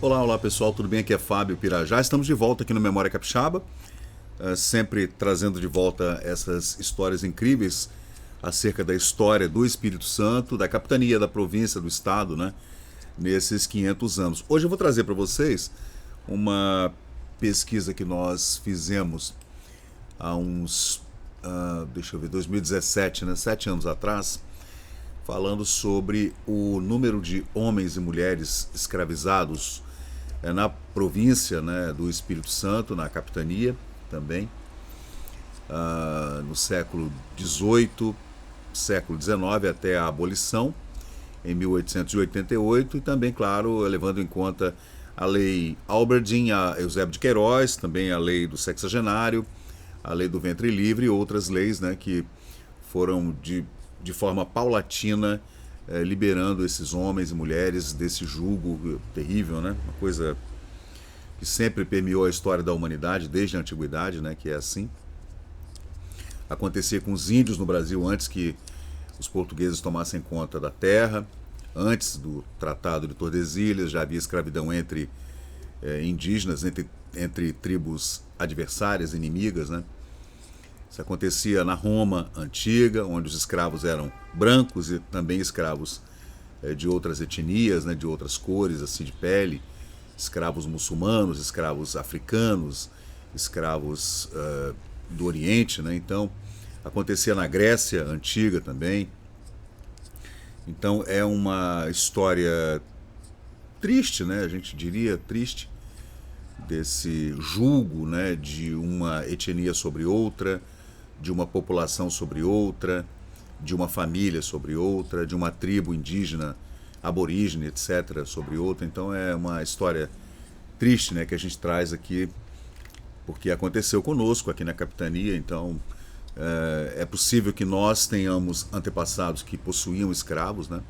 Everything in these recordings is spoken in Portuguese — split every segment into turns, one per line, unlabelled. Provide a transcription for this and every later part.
Olá, olá pessoal, tudo bem? Aqui é Fábio Pirajá. Estamos de volta aqui no Memória Capixaba, sempre trazendo de volta essas histórias incríveis acerca da história do Espírito Santo, da capitania, da província, do estado, né? Nesses 500 anos. Hoje eu vou trazer para vocês uma pesquisa que nós fizemos há uns, deixa eu ver, 2017, né? 7 anos atrás, falando sobre o número de homens e mulheres escravizados na província, né, do Espírito Santo, na capitania também, no século XVIII, século XIX até a abolição, em 1888, e também, claro, levando em conta a lei Alberdin, a Eusébio de Queiroz, também a lei do sexagenário, a lei do ventre livre e outras leis, né, que foram de forma paulatina liberando esses homens e mulheres desse jugo terrível, né? Uma coisa que sempre permeou a história da humanidade desde a antiguidade, né? Que é assim. Acontecia com os índios no Brasil antes que os portugueses tomassem conta da terra, antes do Tratado de Tordesilhas, já havia escravidão entre indígenas, entre tribos adversárias, inimigas, né? Isso acontecia na Roma antiga, onde os escravos eram brancos e também escravos de outras etnias, né, de outras cores assim de pele, escravos muçulmanos, escravos africanos, escravos do Oriente, né? Então acontecia na Grécia antiga também. Então é uma história triste, né? A gente diria triste, desse julgo, né, de uma etnia sobre outra, de uma população sobre outra, de uma família sobre outra, de uma tribo indígena, aborígene, etc., sobre outra. Então é uma história triste, né, que a gente traz aqui, porque aconteceu conosco aqui na capitania. Então é possível que nós tenhamos antepassados que possuíam escravos, né?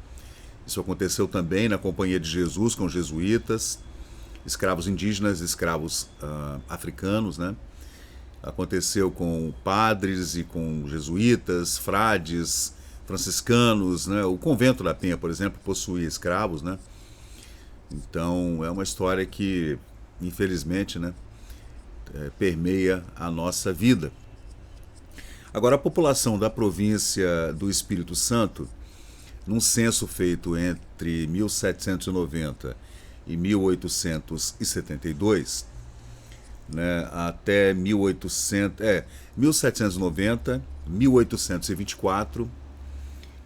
Isso aconteceu também na Companhia de Jesus com os jesuítas, escravos indígenas, escravos africanos, né? Aconteceu com padres e com jesuítas, frades, franciscanos, né? O convento da Penha, por exemplo, possuía escravos, né? Então é uma história que, infelizmente, né, permeia a nossa vida. Agora, a população da província do Espírito Santo, num censo feito entre 1790 e 1872, né, até 1790, 1824,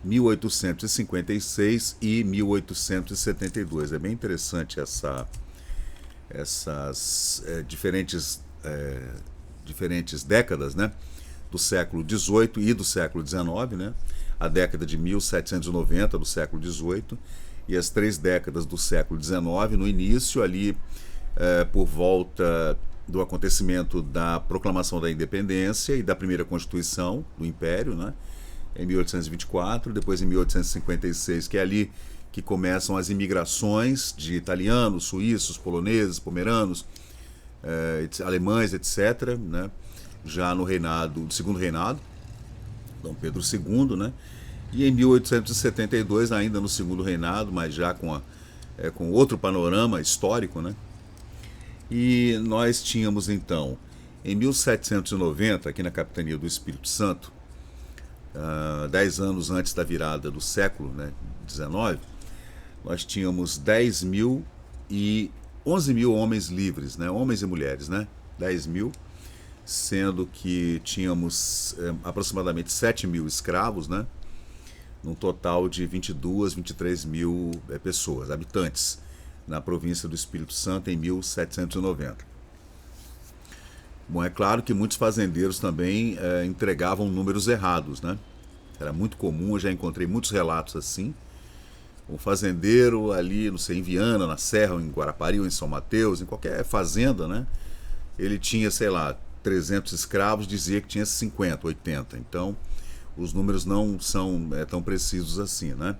1856 e 1872. É bem interessante essas diferentes décadas, né, do século XVIII e do século XIX, né, a década de 1790 do século XVIII e as 3 décadas do século XIX, no início ali por volta do acontecimento da proclamação da independência e da primeira Constituição do Império, né, em 1824, depois em 1856, que é ali que começam as imigrações de italianos, suíços, poloneses, pomeranos, alemães, etc., né, já no segundo reinado, Dom Pedro II, né, e em 1872, ainda no segundo reinado, mas já com outro panorama histórico, né. E nós tínhamos então, em 1790, aqui na capitania do Espírito Santo, 10 anos antes da virada do século, né, 19, nós tínhamos 10 mil e 11 mil homens livres, né, homens e mulheres, né, 10 mil, sendo que tínhamos aproximadamente 7 mil escravos, né, num total de 22, 23 mil pessoas, habitantes, na província do Espírito Santo em 1790. Bom, é claro que muitos fazendeiros também entregavam números errados, né? Era muito comum, eu já encontrei muitos relatos assim. Um fazendeiro ali, não sei, em Viana, na Serra, ou em Guarapari, ou em São Mateus, em qualquer fazenda, né? Ele tinha, sei lá, 300 escravos, dizia que tinha 50, 80. Então, os números não são tão precisos assim, né?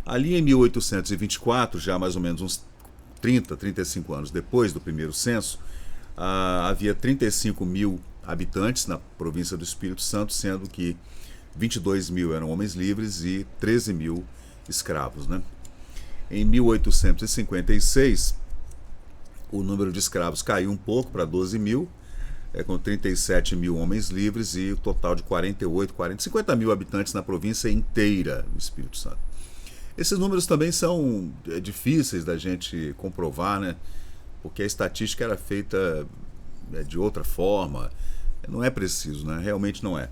Ali em 1824, já mais ou menos uns 30, 35 anos depois do primeiro censo, havia 35 mil habitantes na província do Espírito Santo, sendo que 22 mil eram homens livres e 13 mil escravos, né? Em 1856, o número de escravos caiu um pouco para 12 mil, com 37 mil homens livres e o total de 50 mil habitantes na província inteira do Espírito Santo. Esses números também são difíceis da gente comprovar, né? Porque a estatística era feita de outra forma, não é preciso, né? Realmente não é.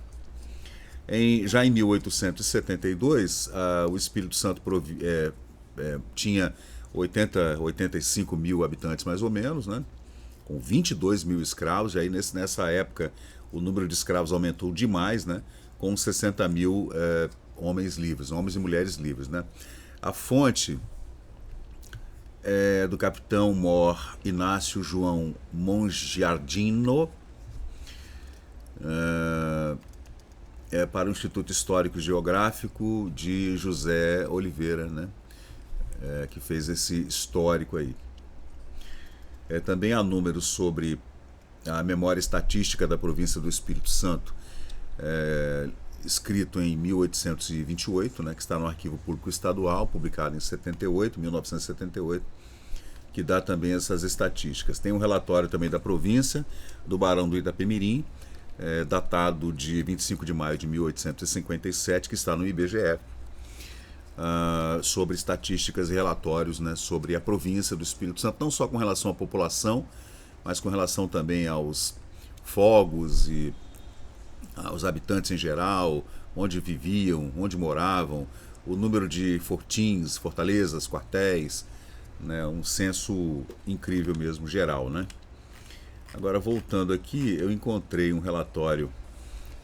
Já em 1872, o Espírito Santo tinha 85 mil habitantes mais ou menos, né? Com 22 mil escravos, e aí nessa época o número de escravos aumentou demais, né? Com 60 mil homens livres, homens e mulheres livres, né? A fonte é do capitão Mor Inácio João Mongiardino, para o Instituto Histórico e Geográfico de José Oliveira, né? Que fez esse histórico aí. Também há números sobre a memória estatística da província do Espírito Santo, escrito em 1828, né, que está no Arquivo Público Estadual, publicado em 1978, que dá também essas estatísticas. Tem um relatório também da província, do Barão do Itapemirim, datado de 25 de maio de 1857, que está no IBGE, sobre estatísticas e relatórios, né, sobre a província do Espírito Santo, não só com relação à população, mas com relação também aos fogos e aos habitantes em geral, onde viviam, onde moravam, o número de fortins, fortalezas, quartéis, né, um censo incrível mesmo, geral, né? Agora, voltando aqui, eu encontrei um relatório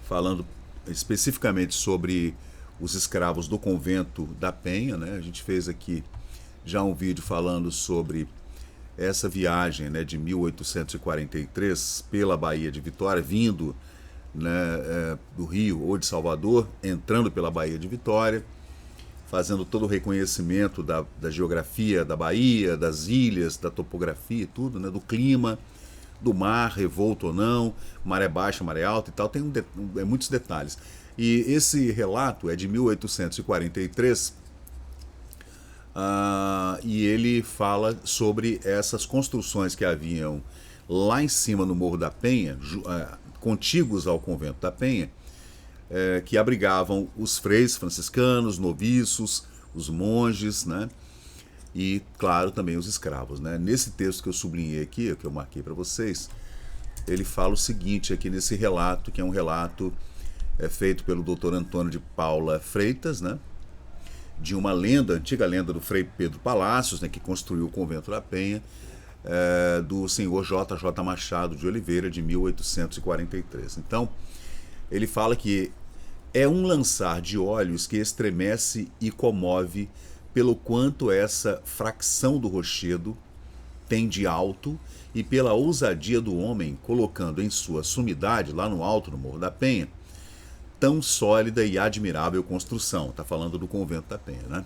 falando especificamente sobre os escravos do convento da Penha, né? A gente fez aqui já um vídeo falando sobre essa viagem, né, de 1843 pela Baía de Vitória, vindo, né, do Rio ou de Salvador, entrando pela Baía de Vitória, fazendo todo o reconhecimento da geografia da Bahia, das ilhas, da topografia e tudo, né, do clima, do mar, revolto ou não, maré baixa, maré alta e tal, tem muitos detalhes. E esse relato é de 1843, e ele fala sobre essas construções que haviam lá em cima no Morro da Penha, contíguos ao convento da Penha, que abrigavam os freis franciscanos, noviços, os monges, né? E, claro, também os escravos, né? Nesse texto que eu sublinhei aqui, que eu marquei para vocês, ele fala o seguinte aqui nesse relato, que é um relato feito pelo Dr. Antônio de Paula Freitas, né? De uma lenda, antiga lenda do Frei Pedro Palácios, né? Que construiu o convento da Penha, do senhor J.J. Machado de Oliveira, de 1843. Então, ele fala que é um lançar de olhos que estremece e comove pelo quanto essa fracção do rochedo tem de alto e pela ousadia do homem colocando em sua sumidade, lá no alto, no Morro da Penha, tão sólida e admirável construção. Está falando do convento da Penha, né?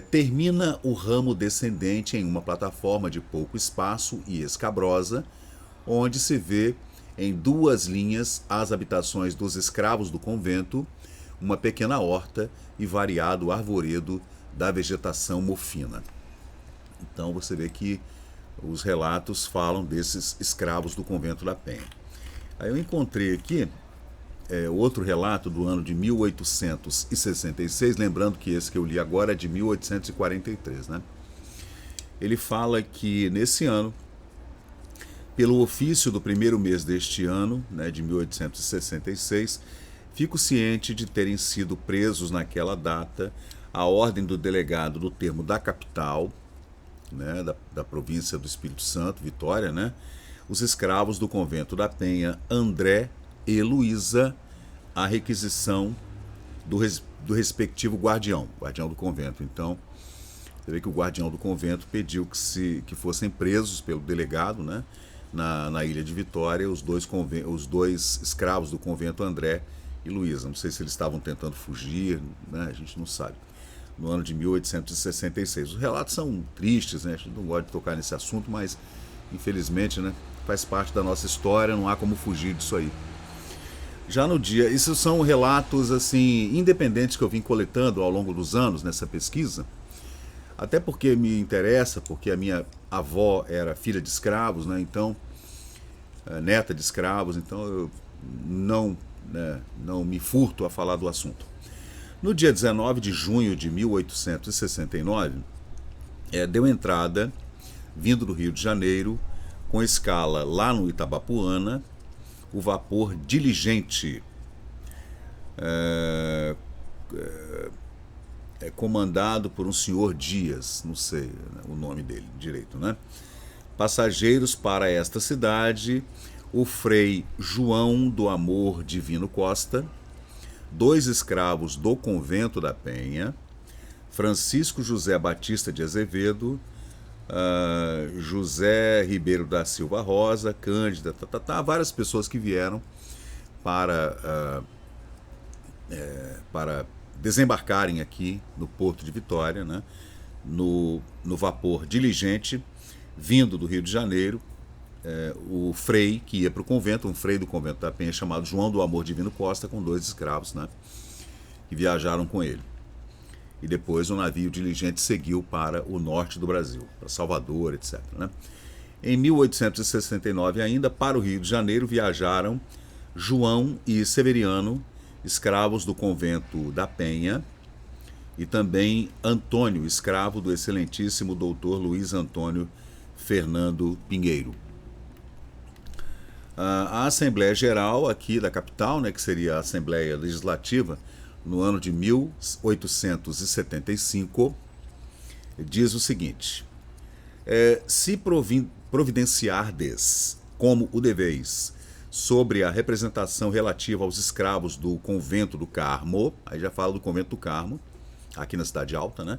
Termina o ramo descendente em uma plataforma de pouco espaço e escabrosa, onde se vê em duas linhas as habitações dos escravos do convento, uma pequena horta e variado arvoredo da vegetação mofina. Então você vê que os relatos falam desses escravos do convento da Penha. Aí eu encontrei aqui outro relato do ano de 1866, lembrando que esse que eu li agora é de 1843, né? Ele fala que nesse ano, pelo ofício do primeiro mês deste ano, né, de 1866, fico ciente de terem sido presos naquela data, a ordem do delegado do termo da capital, né, da província do Espírito Santo, Vitória, né, os escravos do convento da Penha, André e Luísa, a requisição do respectivo guardião do convento. Então, você vê que o guardião do convento pediu que fossem presos pelo delegado, né, na ilha de Vitória, os dois escravos do convento, André e Luísa. Não sei se eles estavam tentando fugir, né, a gente não sabe. No ano de 1866. Os relatos são tristes, né? A gente não gosta de tocar nesse assunto, mas infelizmente, né, faz parte da nossa história, não há como fugir disso aí. Já no dia, isso são relatos assim independentes que eu vim coletando ao longo dos anos nessa pesquisa. Até porque me interessa, porque a minha avó era filha de escravos, né? Então, neta de escravos, então eu não, né, não me furto a falar do assunto. No dia 19 de junho de 1869, deu entrada, vindo do Rio de Janeiro, com escala lá no Itabapuana, o vapor Diligente, comandado por um senhor Dias, não sei, né, o nome dele direito, né? Passageiros para esta cidade, o frei João do Amor Divino Costa, 2 escravos do Convento da Penha, Francisco José Batista de Azevedo, José Ribeiro da Silva Rosa, Cândida, várias pessoas que vieram para desembarcarem aqui no Porto de Vitória, né, no vapor Diligente, vindo do Rio de Janeiro. O frei que ia para o convento, um frei do Convento da Penha chamado João do Amor Divino Costa, com 2 escravos, né, que viajaram com ele. E depois o navio Diligente seguiu para o norte do Brasil, para Salvador, etc., né? Em 1869, ainda, para o Rio de Janeiro, viajaram João e Severiano, escravos do Convento da Penha, e também Antônio, escravo do excelentíssimo doutor Luiz Antônio Fernando Pinheiro. A Assembleia Geral aqui da capital, né, que seria a Assembleia Legislativa, no ano de 1875, diz o seguinte: se providenciardes, como o deveis, sobre a representação relativa aos escravos do Convento do Carmo, aí já fala do Convento do Carmo, aqui na Cidade Alta, né?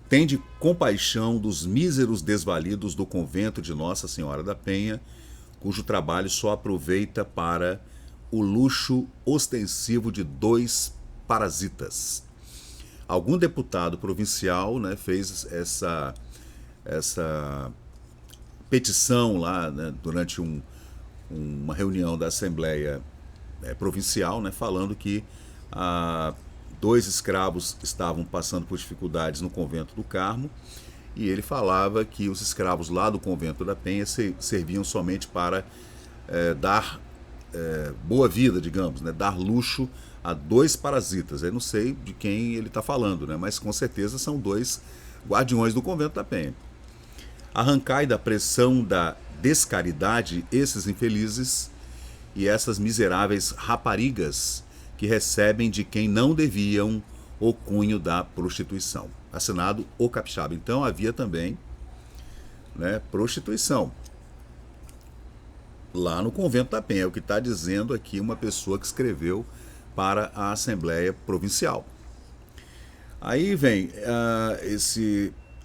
Tende compaixão dos míseros desvalidos do Convento de Nossa Senhora da Penha, cujo trabalho só aproveita para o luxo ostensivo de 2 parasitas. Algum deputado provincial, né, fez essa petição lá, né, durante uma reunião da Assembleia Provincial, né, falando que 2 escravos estavam passando por dificuldades no Convento do Carmo, e ele falava que os escravos lá do Convento da Penha serviam somente para dar boa vida, digamos, né, dar luxo a 2 parasitas. Eu não sei de quem ele está falando, né, mas com certeza são 2 guardiões do Convento da Penha. Arrancai da pressão da descaridade esses infelizes e essas miseráveis raparigas que recebem de quem não deviam o cunho da prostituição. Assinado O Capixaba. Então havia também, né, prostituição lá no Convento da Penha. É o que está dizendo aqui uma pessoa que escreveu para a Assembleia Provincial. Aí vem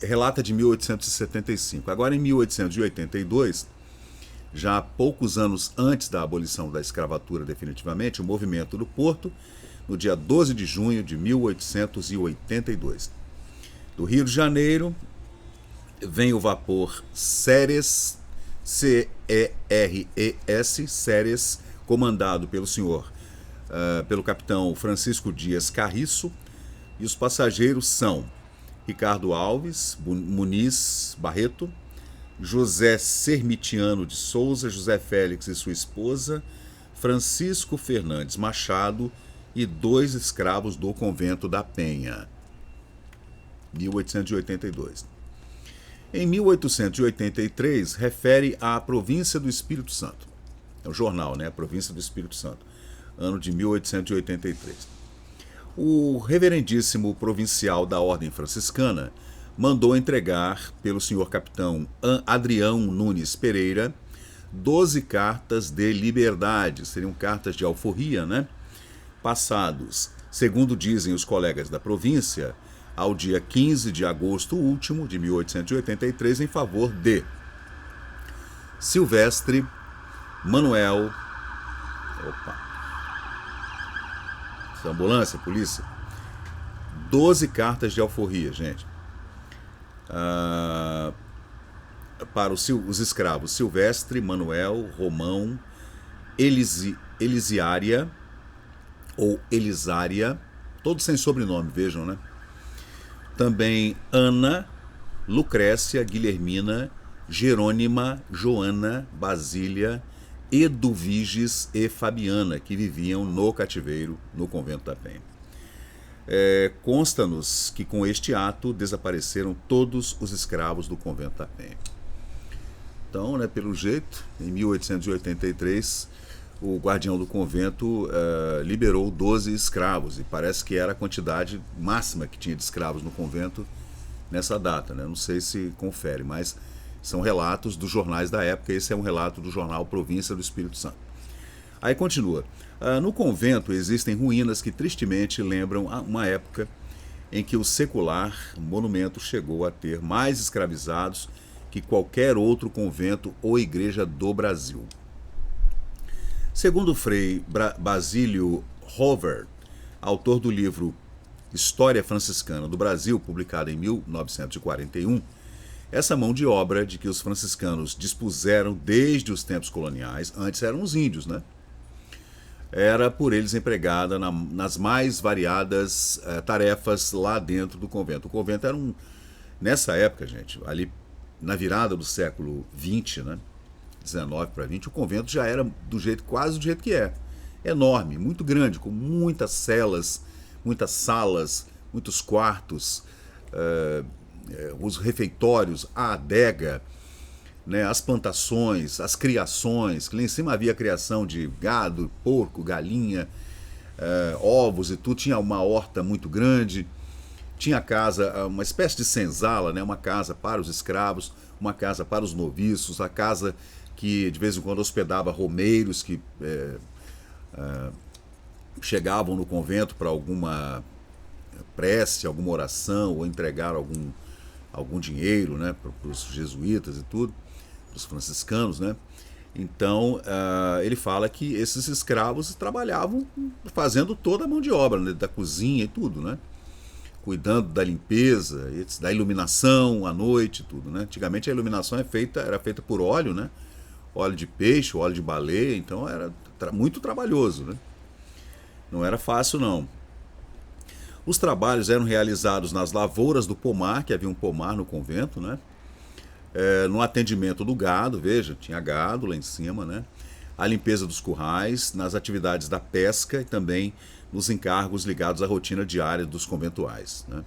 relata de 1875. Agora, em 1882, já poucos anos antes da abolição da escravatura definitivamente, o movimento do Porto, no dia 12 de junho de 1882. Do Rio de Janeiro, vem o vapor Ceres, C-E-R-E-S, Ceres, comandado pelo capitão Francisco Dias Carriço, e os passageiros são Ricardo Alves, Muniz Barreto, José Sermitiano de Souza, José Félix e sua esposa, Francisco Fernandes Machado e 2 escravos do Convento da Penha. 1882. Em 1883, refere à província do Espírito Santo. É o jornal, né? A província do Espírito Santo. Ano de 1883. O reverendíssimo provincial da Ordem Franciscana mandou entregar pelo senhor capitão Adrião Nunes Pereira 12 cartas de liberdade, seriam cartas de alforria, né? Passados, segundo dizem os colegas da província, ao dia 15 de agosto último de 1883, em favor de Silvestre, Manuel... Opa! Ambulância, polícia. 12 cartas de alforria, gente. Para os escravos Silvestre, Manuel, Romão, Elisiária ou Elisária, todos sem sobrenome, vejam, né? Também Ana, Lucrécia, Guilhermina, Jerônima, Joana, Basília, Eduviges e Fabiana, que viviam no cativeiro no convento da Penha. Consta-nos que com este ato desapareceram todos os escravos do convento da Penha. Então, né, pelo jeito, em 1883, o guardião do convento liberou 12 escravos, e parece que era a quantidade máxima que tinha de escravos no convento nessa data, né? Não sei se confere, mas são relatos dos jornais da época. Esse é um relato do jornal Província do Espírito Santo. Aí continua. No convento existem ruínas que tristemente lembram uma época em que o secular monumento chegou a ter mais escravizados que qualquer outro convento ou igreja do Brasil. Segundo o frei Basílio Hover, autor do livro História Franciscana do Brasil, publicado em 1941, essa mão de obra de que os franciscanos dispuseram desde os tempos coloniais, antes eram os índios, né? Era por eles empregada nas mais variadas tarefas lá dentro do convento. O convento era nessa época, gente, ali na virada do século XX, né? 19 para 20, o convento já era quase do jeito que é. Enorme, muito grande, com muitas celas, muitas salas, muitos quartos, os refeitórios, a adega, né, as plantações, as criações, que lá em cima havia criação de gado, porco, galinha, ovos e tudo. Tinha uma horta muito grande, tinha casa, uma espécie de senzala, né, uma casa para os escravos, uma casa para os noviços, a casa que de vez em quando hospedava romeiros que chegavam no convento para alguma prece, alguma oração, ou entregar algum dinheiro, né, para os jesuítas e tudo, para os franciscanos, né? Então, ele fala que esses escravos trabalhavam fazendo toda a mão de obra, né, da cozinha e tudo, né? Cuidando da limpeza, da iluminação à noite, tudo, né? Antigamente a iluminação era feita por óleo, né? Óleo de peixe, óleo de baleia, então era muito trabalhoso, né? Não era fácil, não. Os trabalhos eram realizados nas lavouras do pomar, que havia um pomar no convento, né? No atendimento do gado, veja, tinha gado lá em cima, né? A limpeza dos currais, nas atividades da pesca e também nos encargos ligados à rotina diária dos conventuais, né?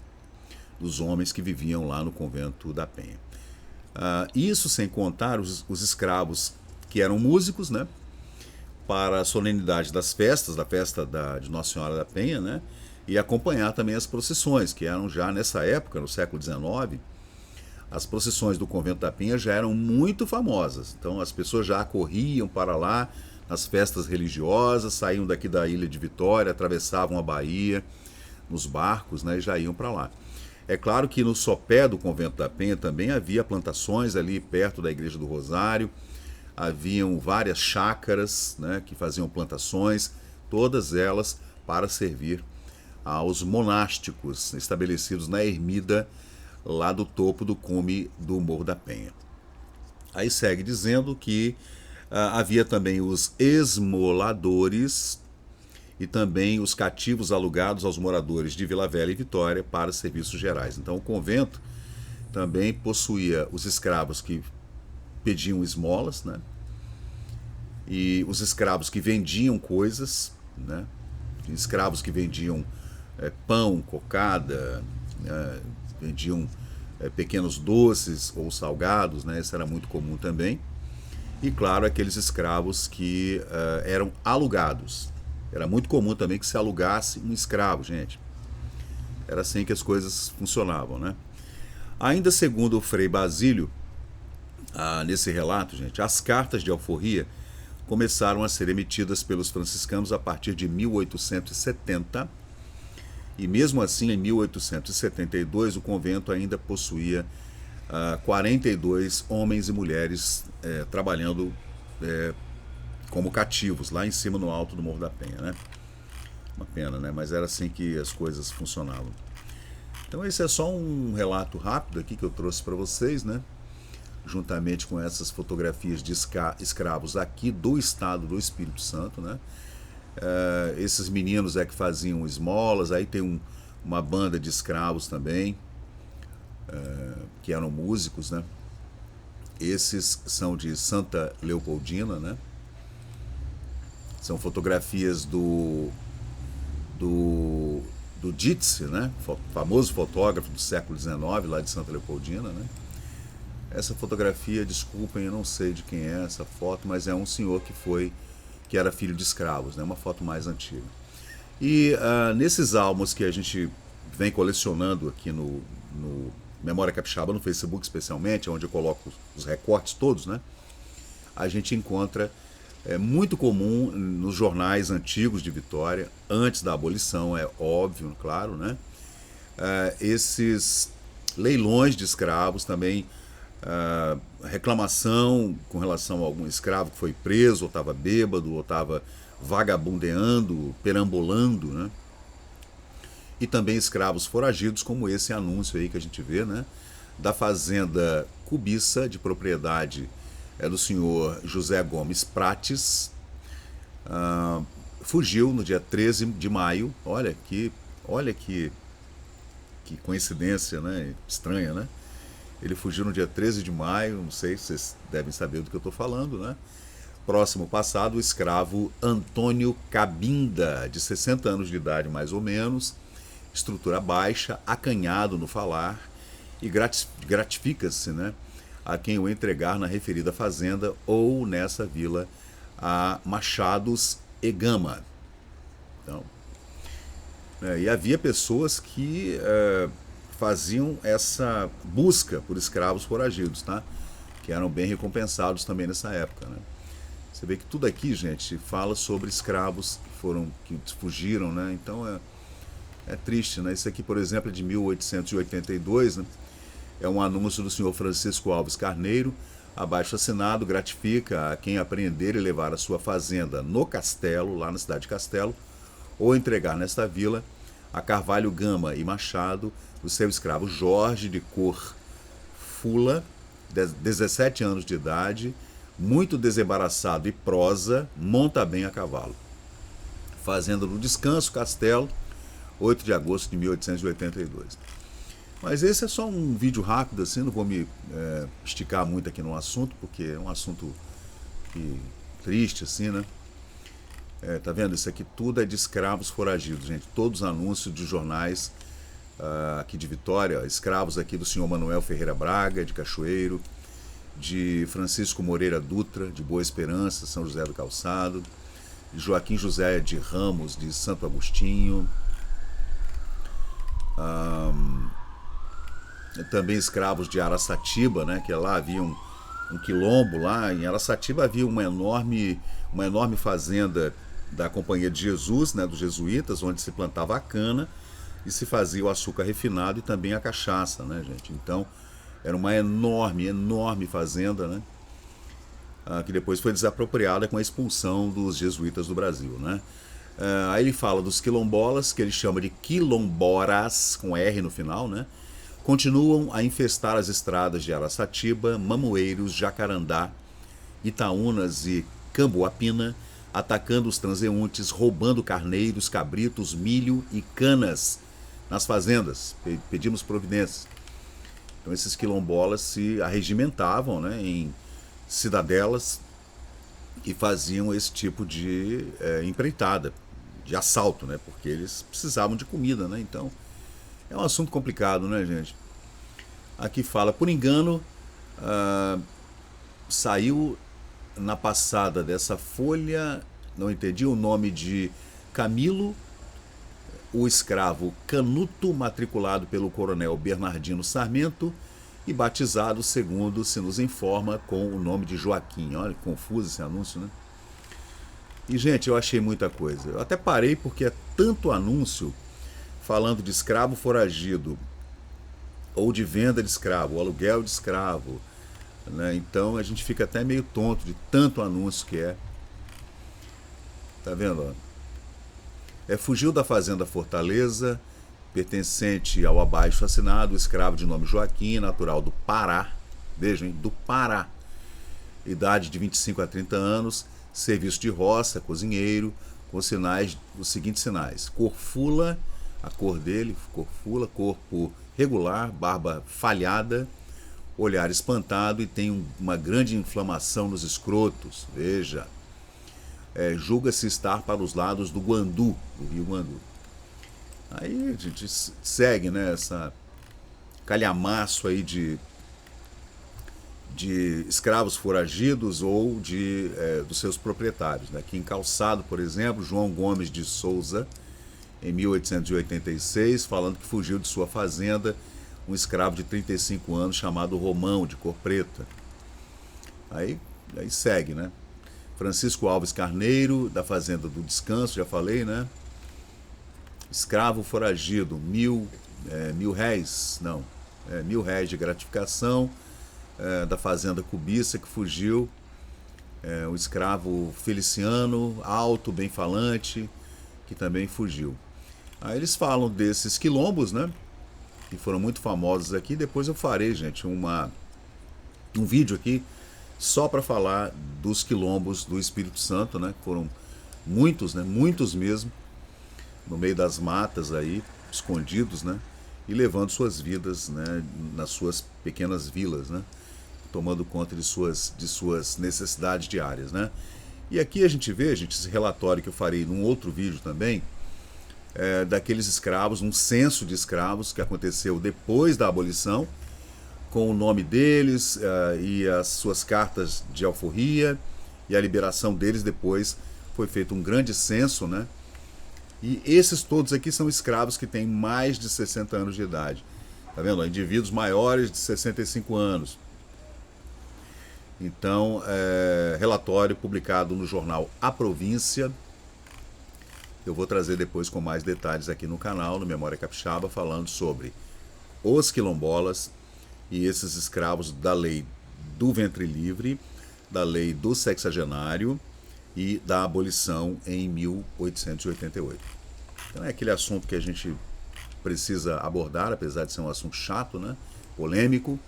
Dos homens que viviam lá no convento da Penha. Isso sem contar os escravos que eram músicos, né? Para a solenidade das festas, da festa de Nossa Senhora da Penha, né? E acompanhar também as procissões, que eram já nessa época, no século XIX, as procissões do convento da Penha já eram muito famosas. Então as pessoas já corriam para lá nas festas religiosas, saíam daqui da Ilha de Vitória, atravessavam a Bahia nos barcos, né, e já iam para lá. É claro que no sopé do convento da Penha também havia plantações ali perto da Igreja do Rosário, haviam várias chácaras, né, que faziam plantações, todas elas para servir aos monásticos estabelecidos na ermida lá do topo do cume do Morro da Penha. Aí segue dizendo que havia também os esmoladores e também os cativos alugados aos moradores de Vila Velha e Vitória para serviços gerais. Então o convento também possuía os escravos que pediam esmolas, né? E os escravos que vendiam coisas, né? Escravos que vendiam pão, cocada, vendiam pequenos doces ou salgados, né? Isso era muito comum também. E claro, aqueles escravos que eram alugados. Era muito comum também que se alugasse um escravo, gente. Era assim que as coisas funcionavam, né? Ainda segundo o Frei Basílio, nesse relato, gente, as cartas de alforria começaram a ser emitidas pelos franciscanos a partir de 1870, e mesmo assim, em 1872, o convento ainda possuía 42 homens e mulheres trabalhando como cativos, lá em cima no alto do Morro da Penha, né? Uma pena, né? Mas era assim que as coisas funcionavam. Então esse é só um relato rápido aqui que eu trouxe para vocês, né? Juntamente com essas fotografias de escravos aqui do estado do Espírito Santo, né? Esses meninos que faziam esmolas, aí tem uma banda de escravos também, que eram músicos, né? Esses são de Santa Leopoldina, né? São fotografias do Dietze, né? Famoso fotógrafo do século XIX, lá de Santa Leopoldina, né? Essa fotografia, desculpem, eu não sei de quem é essa foto, mas é um senhor que era filho de escravos, né? Uma foto mais antiga. E nesses álbuns que a gente vem colecionando aqui no Memória Capixaba, no Facebook especialmente, onde eu coloco os recortes todos, né? A gente encontra, é muito comum nos jornais antigos de Vitória, antes da abolição, é óbvio, claro, né? Esses leilões de escravos também, reclamação com relação a algum escravo que foi preso, ou estava bêbado, ou estava vagabundeando, perambulando, né? E também escravos foragidos, como esse anúncio aí que a gente vê, né? Da fazenda Cubiça, de propriedade do senhor José Gomes Prates. Fugiu no dia 13 de maio. Olha que coincidência, né? Estranha, né? Ele fugiu no dia 13 de maio, não sei se vocês devem saber do que eu estou falando, né? Próximo passado, o escravo Antônio Cabinda, de 60 anos de idade mais ou menos, estrutura baixa, acanhado no falar, e gratifica-se, né, a quem o entregar na referida fazenda ou nessa vila a Machados e Gama. Então, e havia pessoas que faziam essa busca por escravos foragidos, tá? Que eram bem recompensados também nessa época, né? Você vê que tudo aqui, gente, fala sobre escravos que fugiram, né? Então é triste, né? Isso aqui, por exemplo, é de 1882, né? É um anúncio do senhor Francisco Alves Carneiro, abaixo assinado, gratifica a quem apreender e levar a sua fazenda no Castelo, lá na cidade de Castelo, ou entregar nesta vila a Carvalho Gama e Machado, o seu escravo Jorge, de cor fula, 17 anos de idade, muito desembaraçado e prosa, monta bem a cavalo. Fazenda do Descanso, Castelo, 8 de agosto de 1882. Mas esse é só um vídeo rápido, assim, não vou me esticar muito aqui no assunto, porque é um assunto triste, assim, né? Tá vendo? Isso aqui tudo é de escravos foragidos, gente. Todos os anúncios de jornais aqui de Vitória, escravos aqui do senhor Manuel Ferreira Braga, de Cachoeiro, de Francisco Moreira Dutra, de Boa Esperança, São José do Calçado, de Joaquim José de Ramos, de Santo Agostinho, também escravos de Araçatiba, né, que lá havia um quilombo lá, em Araçatiba havia uma enorme fazenda da Companhia de Jesus, né, dos jesuítas, onde se plantava a cana e se fazia o açúcar refinado e também a cachaça, né, gente? Então, era uma enorme fazenda, né, que depois foi desapropriada com a expulsão dos jesuítas do Brasil, né? Aí ele fala dos quilombolas, que ele chama de quilomboras, com R no final, né? Continuam a infestar as estradas de Araçatiba, Mamoeiros, Jacarandá, Itaúnas e Camboapina, atacando os transeuntes, roubando carneiros, cabritos, milho e canas nas fazendas. Pedimos providências. Então esses quilombolas se arregimentavam, né, em cidadelas e faziam esse tipo de empreitada, de assalto, né, porque eles precisavam de comida, né? Então é um assunto complicado, né, gente? Aqui fala, por engano, saiu na passada dessa folha, não entendi o nome de Camilo, o escravo Canuto, matriculado pelo coronel Bernardino Sarmento e batizado, segundo se nos informa, com o nome de Joaquim. Olha, confuso esse anúncio, né? E, gente, eu achei muita coisa. Eu até parei porque é tanto anúncio falando de escravo foragido, ou de venda de escravo, ou aluguel de escravo, né? Então a gente fica até meio tonto de tanto anúncio que é. Tá vendo? Fugiu da fazenda Fortaleza, pertencente ao abaixo assinado, escravo de nome Joaquim, natural do Pará. Vejam, hein? Do Pará. Idade de 25 a 30 anos, serviço de roça, cozinheiro, com os seguintes sinais: cor fula, a cor dele, cor fula, corpo regular, barba falhada, olhar espantado e tem uma grande inflamação nos escrotos. Veja, julga-se estar para os lados do Guandu, do rio Guandu. Aí a gente segue, né, essa calhamaço aí de escravos foragidos ou dos seus proprietários, né? Aqui em Calçado, por exemplo, João Gomes de Souza, em 1886, falando que fugiu de sua fazenda um escravo de 35 anos chamado Romão, de cor preta. Aí segue, né? Francisco Alves Carneiro, da Fazenda do Descanso, já falei, né? Escravo foragido, mil réis de gratificação, da Fazenda Cubiça, que fugiu. O escravo Feliciano, alto, bem falante, que também fugiu. Aí eles falam desses quilombos, né? Que foram muito famosos aqui. Depois eu farei, gente, um vídeo aqui só para falar dos quilombos do Espírito Santo, né? Foram muitos, né? Muitos mesmo, no meio das matas aí, escondidos, né? E levando suas vidas, né? Nas suas pequenas vilas, né? Tomando conta de suas necessidades diárias, né? E aqui a gente vê, gente, esse relatório que eu farei num outro vídeo também, daqueles escravos, um censo de escravos que aconteceu depois da abolição, com o nome deles e as suas cartas de alforria e a liberação deles. Depois foi feito um grande censo, né? E esses todos aqui são escravos que têm mais de 60 anos de idade. Tá vendo? Indivíduos maiores de 65 anos. Então, relatório publicado no jornal A Província. Eu vou trazer depois com mais detalhes aqui no canal, no Memória Capixaba, falando sobre os quilombolas e esses escravos da lei do ventre livre, da lei do sexagenário e da abolição em 1888. Então é aquele assunto que a gente precisa abordar, apesar de ser um assunto chato, né? Polêmico.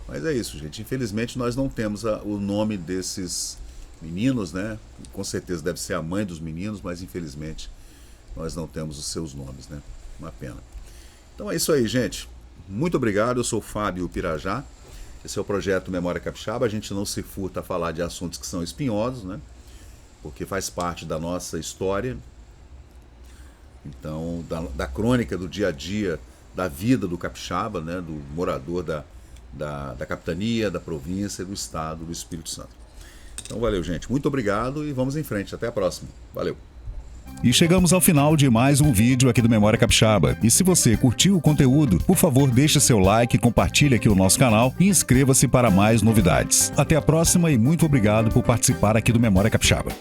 Mas é isso, gente. Infelizmente nós não temos o nome desses meninos, né? Com certeza deve ser a mãe dos meninos, mas infelizmente nós não temos os seus nomes, né? Uma pena. Então é isso aí, gente. Muito obrigado. Eu sou Fábio Pirajá. Esse é o projeto Memória Capixaba. A gente não se furta a falar de assuntos que são espinhosos, né? Porque faz parte da nossa história. Então, da crônica do dia a dia, da vida do capixaba, né? Do morador da capitania, da província, do estado do Espírito Santo. Então valeu, gente. Muito obrigado e vamos em frente. Até a próxima. Valeu.
E chegamos ao final de mais um vídeo aqui do Memória Capixaba. E se você curtiu o conteúdo, por favor, deixe seu like, compartilhe aqui o nosso canal e inscreva-se para mais novidades. Até a próxima e muito obrigado por participar aqui do Memória Capixaba.